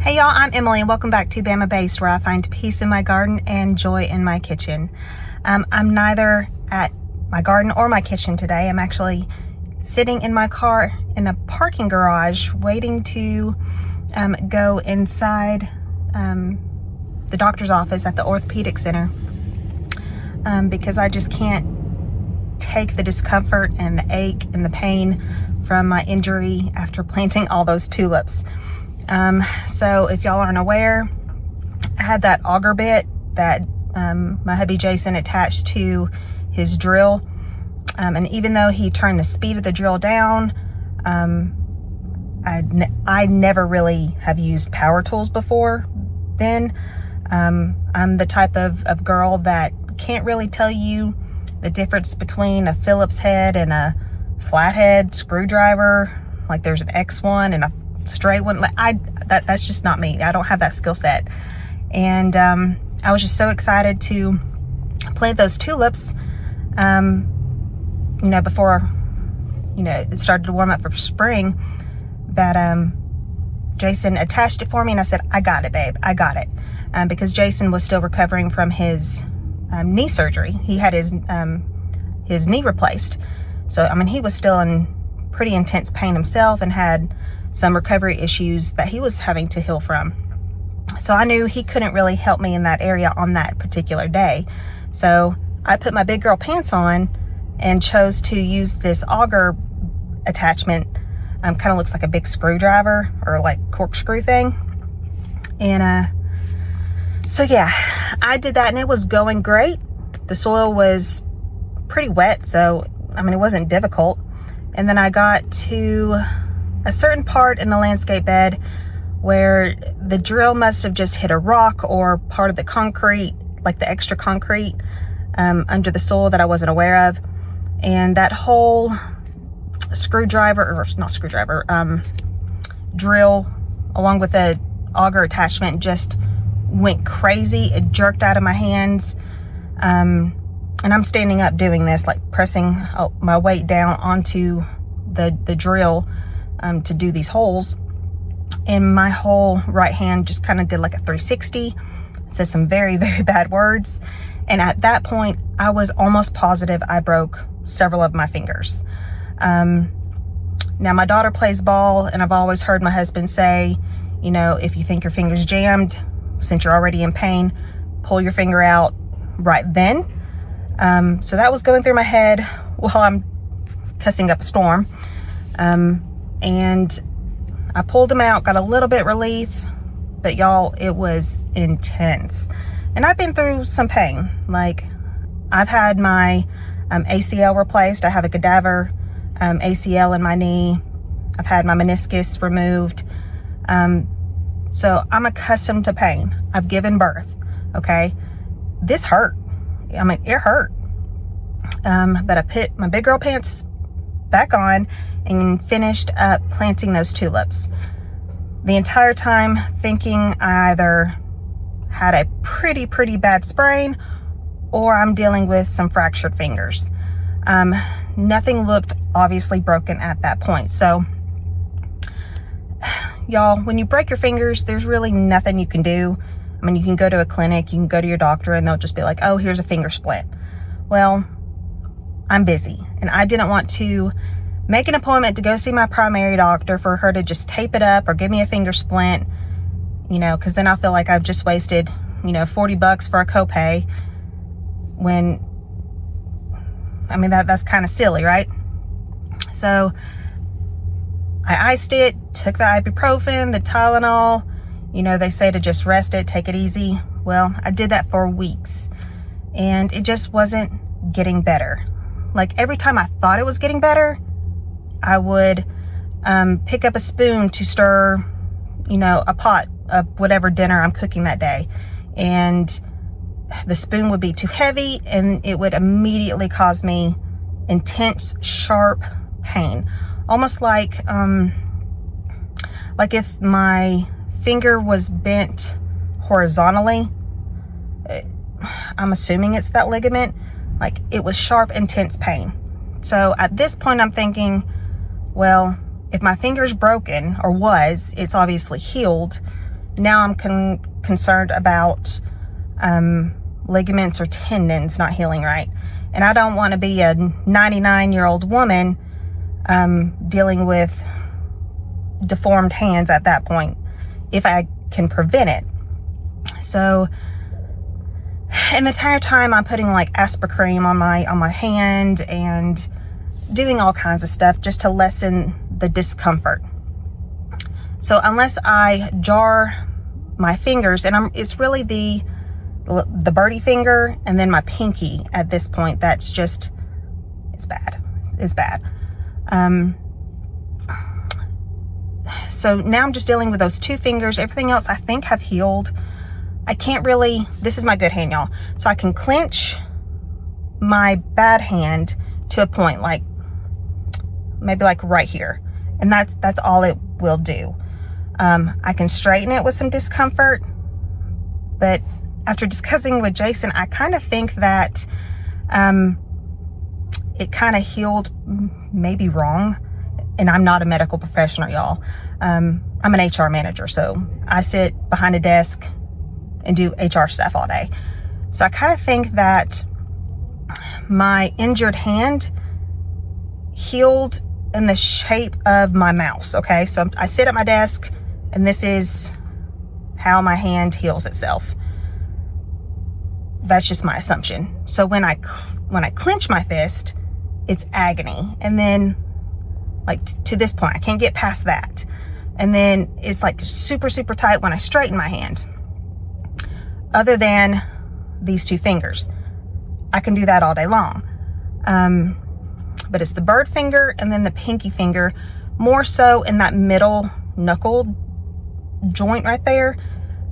Hey y'all, I'm Emily and welcome back to Bama Based, where I find peace in my garden and joy in my kitchen. I'm neither at my garden or my kitchen today. I'm actually sitting in my car in a parking garage waiting to go inside the doctor's office at the orthopedic center because I just can't take the discomfort and the ache and the pain from my injury after planting all those tulips. So if y'all aren't aware, I had that auger bit that my hubby Jason attached to his drill. And even though he turned the speed of the drill down, I never really have used power tools before then. I'm the type of girl that can't really tell you the difference between a Phillips head and a flathead screwdriver. Like there's an X one and a straight one. That's just not me. I don't have that skill set. And I was just so excited to plant those tulips before it started to warm up for spring, that Jason attached it for me, and I said, I got it, babe, I got it. Because Jason was still recovering from his knee surgery. He had his knee replaced, so he was still in pretty intense pain himself and had some recovery issues that he was having to heal from. So I knew he couldn't really help me in that area on that particular day. So I put my big girl pants on and chose to use this auger attachment. Kind of looks like a big screwdriver or like corkscrew thing. And so yeah, I did that and it was going great. The soil was pretty wet, so it wasn't difficult. And then I got to a certain part in the landscape bed where the drill must have just hit a rock or part of the concrete, like the extra concrete under the soil that I wasn't aware of. And that whole drill along with the auger attachment just went crazy. It jerked out of my hands. And I'm standing up doing this, like pressing my weight down onto the drill to do these holes, and my whole right hand just kind of did like a 360, said some very, very bad words. And at that point, I was almost positive I broke several of my fingers. Now my daughter plays ball, and I've always heard my husband say, if you think your finger's jammed, since you're already in pain, pull your finger out right then. So that was going through my head while I'm cussing up a storm. And I pulled them out, got a little bit relief, but y'all, it was intense. And I've been through some pain. Like, I've had my ACL replaced. I have a cadaver ACL in my knee. I've had my meniscus removed. So I'm accustomed to pain. I've given birth, okay? This hurt. It hurt. But I put my big girl pants back on and finished up planting those tulips. The entire time thinking I either had a pretty bad sprain or I'm dealing with some fractured fingers. Nothing looked obviously broken at that point. So y'all, when you break your fingers, there's really nothing you can do. You can go to a clinic, you can go to your doctor, and they'll just be like, oh, here's a finger splint. Well, I'm busy, and I didn't want to make an appointment to go see my primary doctor for her to just tape it up or give me a finger splint, because then I'll feel like I've just wasted, $40 for a copay, when, that's kind of silly, right? So I iced it, took the ibuprofen, the Tylenol. They say to just rest it, take it easy. Well, I did that for weeks, and it just wasn't getting better. Like, every time I thought it was getting better, I would pick up a spoon to stir, a pot of whatever dinner I'm cooking that day. And the spoon would be too heavy, and it would immediately cause me intense, sharp pain. Almost like if my finger was bent horizontally. I'm assuming it's that ligament. Like, it was sharp, intense pain. So at this point I'm thinking, well, if my finger's broken, or was, it's obviously healed. Now I'm concerned about ligaments or tendons not healing right. And I don't want to be a 99-year-old woman dealing with deformed hands at that point if I can prevent it. So, and the entire time I'm putting like Aspercreme on my hand and doing all kinds of stuff just to lessen the discomfort. So unless I jar my fingers, and it's really the birdie finger and then my pinky at this point, that's just, it's bad. So now I'm just dealing with those two fingers. Everything else I think have healed. I can't really, this is my good hand, y'all. So I can clench my bad hand to a point, like maybe like right here. And that's all it will do. I can straighten it with some discomfort, but after discussing with Jason, I kind of think that it kind of healed maybe wrong. And I'm not a medical professional, y'all. I'm an HR manager, so I sit behind a desk and do HR stuff all day. So I kind of think that my injured hand healed in the shape of my mouse, okay? So I sit at my desk, and this is how my hand heals itself. That's just my assumption. So when I clench my fist, it's agony. And then like to this point, I can't get past that. And then it's like super, super tight when I straighten my hand. Other than these two fingers, I can do that all day long. But it's the bird finger and then the pinky finger, more so in that middle knuckle joint right there,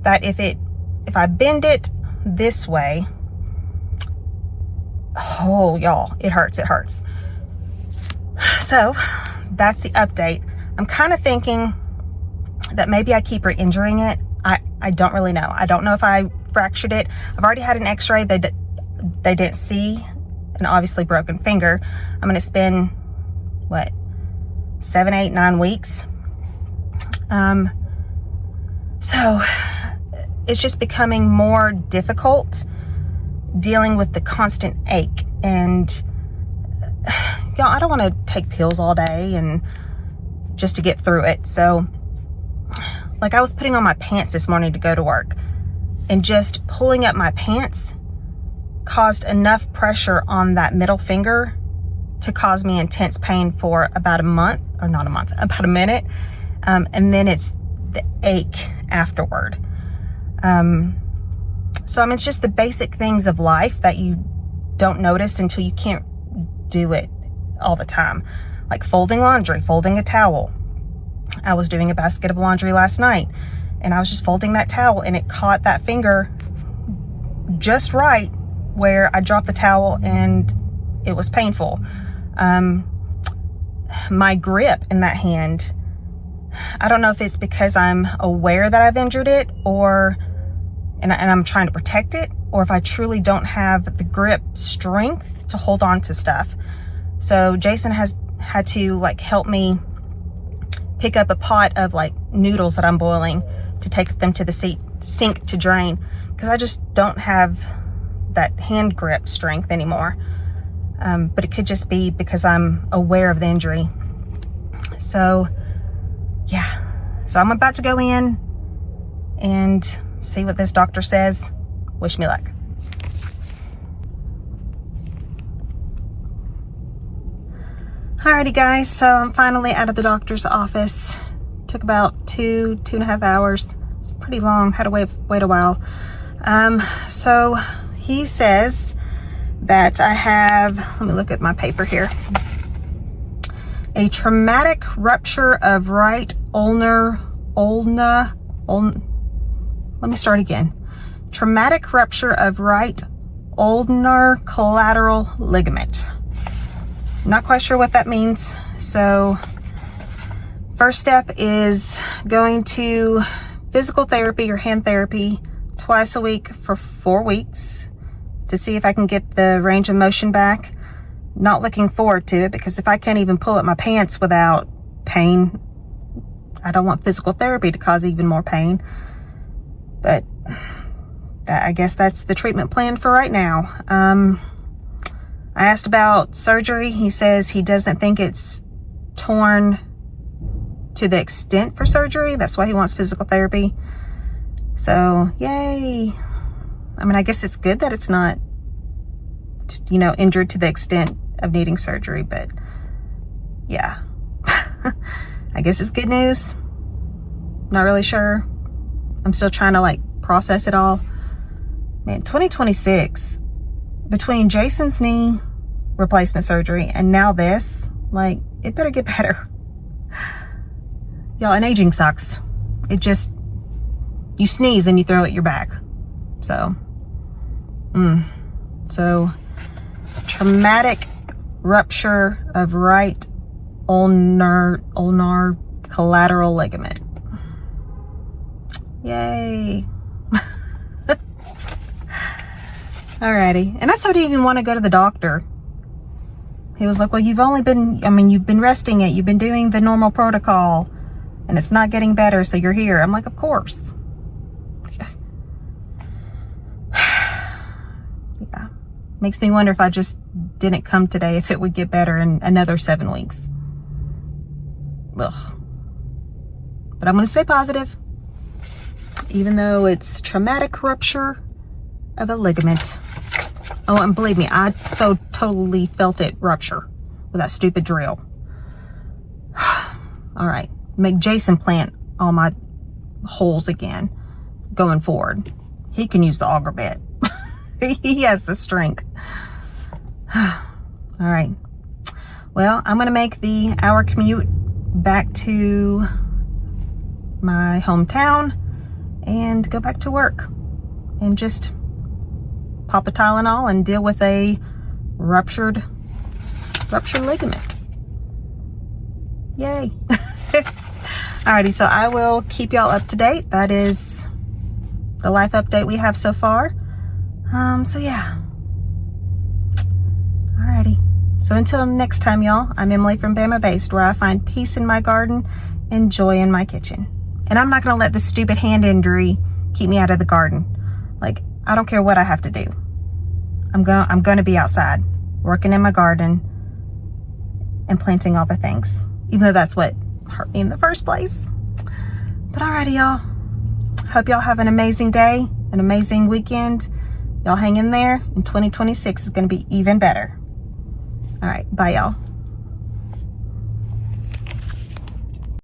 that if I bend it this way, oh y'all, it hurts. So that's the update. I'm kind of thinking that maybe I keep re-injuring it. I don't really know. I don't know if I fractured it. I've already had an x-ray. They didn't see an obviously broken finger. I'm going to spend, what, 7, 8, 9 weeks. So it's just becoming more difficult dealing with the constant ache. And y'all, I don't want to take pills all day and just to get through it. So like I was putting on my pants this morning to go to work, and just pulling up my pants caused enough pressure on that middle finger to cause me intense pain for about a month, or not a month, about a minute. And then it's the ache afterward. So I mean, it's just the basic things of life that you don't notice until you can't do it all the time. Like folding laundry, folding a towel. I was doing a basket of laundry last night, and I was just folding that towel, and it caught that finger just right where I dropped the towel, and it was painful. My grip in that hand, I don't know if it's because I'm aware that I've injured it, and I'm trying to protect it, or if I truly don't have the grip strength to hold on to stuff. So Jason has had to like help me pick up a pot of like noodles that I'm boiling to take them to the sink to drain, because I just don't have that hand grip strength anymore. But it could just be because I'm aware of the injury. So yeah, so I'm about to go in and see what this doctor says. Wish me luck. Alrighty guys, so I'm finally out of the doctor's office. Took about 2.5 hours. It's pretty long, had to wait a while. So he says that I have, let me look at my paper here. A traumatic rupture of right ulnar, let me start again. Traumatic rupture of right ulnar collateral ligament. Not quite sure what that means. So first step is going to physical therapy or hand therapy twice a week for 4 weeks to see if I can get the range of motion back. Not looking forward to it, because if I can't even pull up my pants without pain, I don't want physical therapy to cause even more pain. But I guess that's the treatment plan for right now. I asked about surgery. He says he doesn't think it's torn to the extent for surgery. That's why he wants physical therapy. So, yay. I mean, I guess it's good that it's not, you know, injured to the extent of needing surgery, but yeah. I guess it's good news. Not really sure. I'm still trying to like process it all. Man, 2026, between Jason's knee replacement surgery and now this, like, it better get better. Y'all, and aging sucks. It just, you sneeze and you throw it your back. So, so traumatic rupture of right ulnar collateral ligament. Yay. Alrighty. And I still didn't even want to go to the doctor. He was like, well, you've been resting it. You've been doing the normal protocol and it's not getting better. So you're here. I'm like, of course. Yeah. Makes me wonder if I just didn't come today, if it would get better in another 7 weeks. Ugh. But I'm going to stay positive, even though it's traumatic rupture of a ligament. Oh, and believe me, I so totally felt it rupture with that stupid drill. All right, make Jason plant all my holes again going forward. He can use the auger bit. He has the strength. All right. Well, I'm going to make the hour commute back to my hometown and go back to work and just pop a Tylenol and deal with a ruptured ligament. Yay. Alrighty, so I will keep y'all up to date. That is the life update we have so far. So yeah. Alrighty. So until next time, y'all, I'm Emily from Bama Based, where I find peace in my garden and joy in my kitchen. And I'm not going to let this stupid hand injury keep me out of the garden. Like, I don't care what I have to do. I'm going to be outside, working in my garden and planting all the things, even though that's what hurt me in the first place. But alrighty, y'all. Hope y'all have an amazing day, an amazing weekend. Y'all hang in there, and 2026 is going to be even better. All right, bye, y'all.